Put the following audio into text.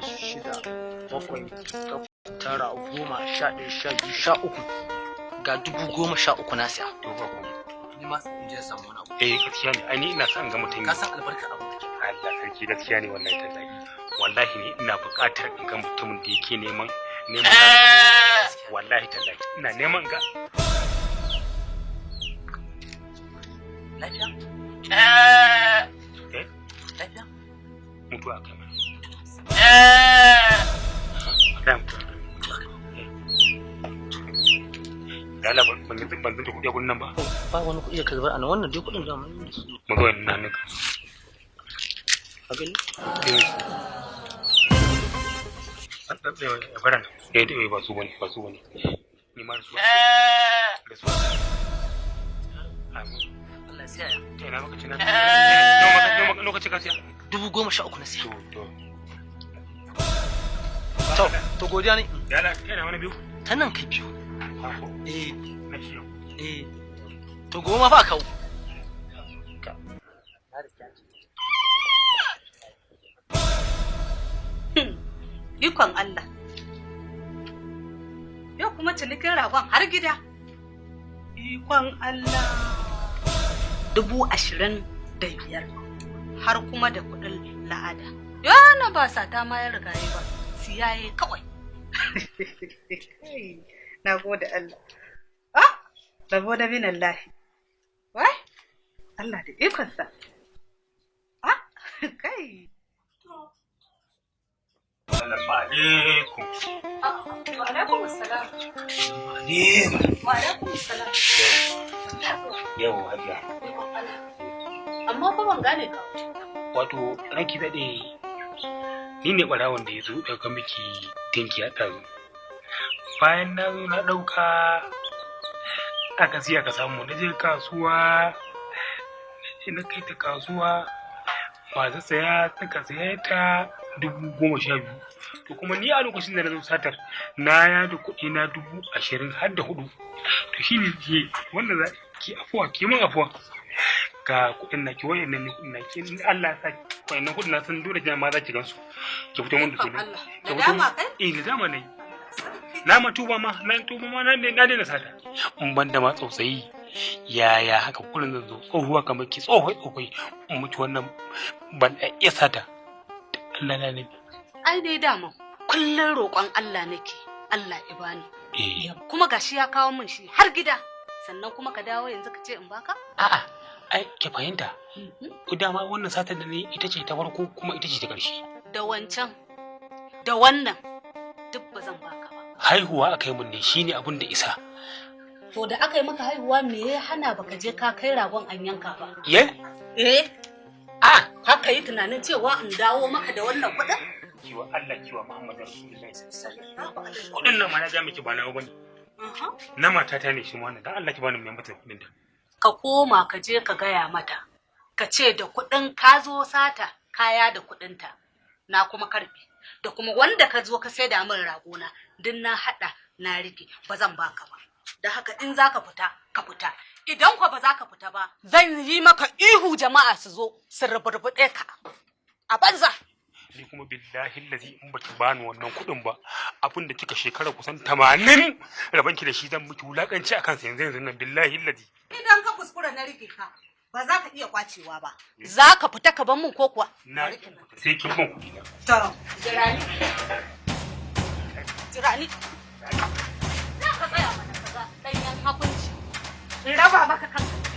shida, bakwai, takwas, tara, goma, 11, 12, 13 ga 13,000 na siya. To ba ku. Ni ma sai in je samu wani abu. Gaskiya ne. Ai ni ina son ga mutum. Ka san albarka abu kake. Allah sarki gaskiya ne wallahi tallahi. Wallahi ne ina buƙatar in ga mutumin da yake neman wallahi tallahi ina neman ga. Lafiya? Lafiya? Mutuwa kai ma. Dala ban zanta kuɗi a gurin nan ba. Ba wani kuɗi da ka zubar a nan wannan dai kuɗin da mun yi su. Mu zo ina nan. Ka gani? Baran. Ba su bane. Ni ma su. Da su. Allah ya siya ya. Ina maka cina. Lokaci ka siya. 13,000 na siya. To. To godiya ne. Dala kana wani biyu. Ta nan kai biyu. Na shi. To goma fa kawo. Ikon Allah. Yau kuma cinikin ragon har gida. Ikon Allah. 25,000 har kuma da kuɗin la'ada. Yana ba sata ma ya riga yi ba, siyaye kawai. Na gode Allah. Rabo da bin Allah. Wai? Allah da ikonsa. Kai. Assalamu alaikum. Wa alaikum assalam. Wa alaikum assalam. Yau hajiya. Amma fa ban gane ka. Wato ranki daɗe ni ne ɓarawon da ya zo ɗauka miki tinki a ɗazu. Bayan na zo na ɗauka aka siya ka samu na je kasuwa na kai ta kasuwa masu saya suka saya ta 12,000. To kuma ni a lokacin da na zo satar na yada kuɗi na 20,000 har da 4. To shi ne ke wanda za ki afuwa ki min afuwa ga kuɗin naki wayannan ne kuɗin naki in Allah ya sa wayannan kuɗin na san dole jama'a za ki gansu ki fito mun da su ne da dama kai da dama ne na tuba ma na daina sata in ban da ma tsautsayi yaya haka kullun zan zo tsohuwa kamar ki tsohoi in mutu wannan ban iya sata Allah na ne ai dai dama kullun roƙon Allah nake Allah ya bani kuma gashi ya kawo min shi har gida sannan kuma ka dawo yanzu ka ce in baka a'a ai ki fahimta ku dama wannan satar da ne ita ce ta farko kuma ita ce ta ƙarshe da wancan da wannan duk ba zan baka ba haihuwa aka yi mun ne shine abin da isa to da aka yi maka haihuwa me ya hana baka je ka kai ragon an yanka ba haka yi tunanin cewa in dawo maka da wannan kuɗin kiwa Allah kiwa Muhammadu Rasulullahi sallallahu alaihi wasallam kuɗin nan ma na ga miki ba na bane na matata ne shi ma dan Allah ki bani mai mata kuɗin ta ka koma ka je ka gaya mata ka ce da kuɗin ka zo sata kaya da kuɗinta na kuma karbe da kuma wanda ka zo ka saida min ragona duk na hada na rike ba zan baka ba da haka in zaka fita ka fita idan ko ba za ka fita ba zan yi maka ihu jama'a su zo su ruburbuɗe ka a banza ni kuma billahi allazi in baki bani wannan kuɗin ba abin da kika shekara kusan 80 rabanki da shi zan miki wulakanci akan sa yanzu nan billahi allazi idan ka kuskura na rike ka ba za ka iya kwacewa ba za ka fita ka bar min ko kuwa na sai kin ban kuɗi na to jirani za ka tsaya mana kaza ɗanyen hakunci in raba maka kanka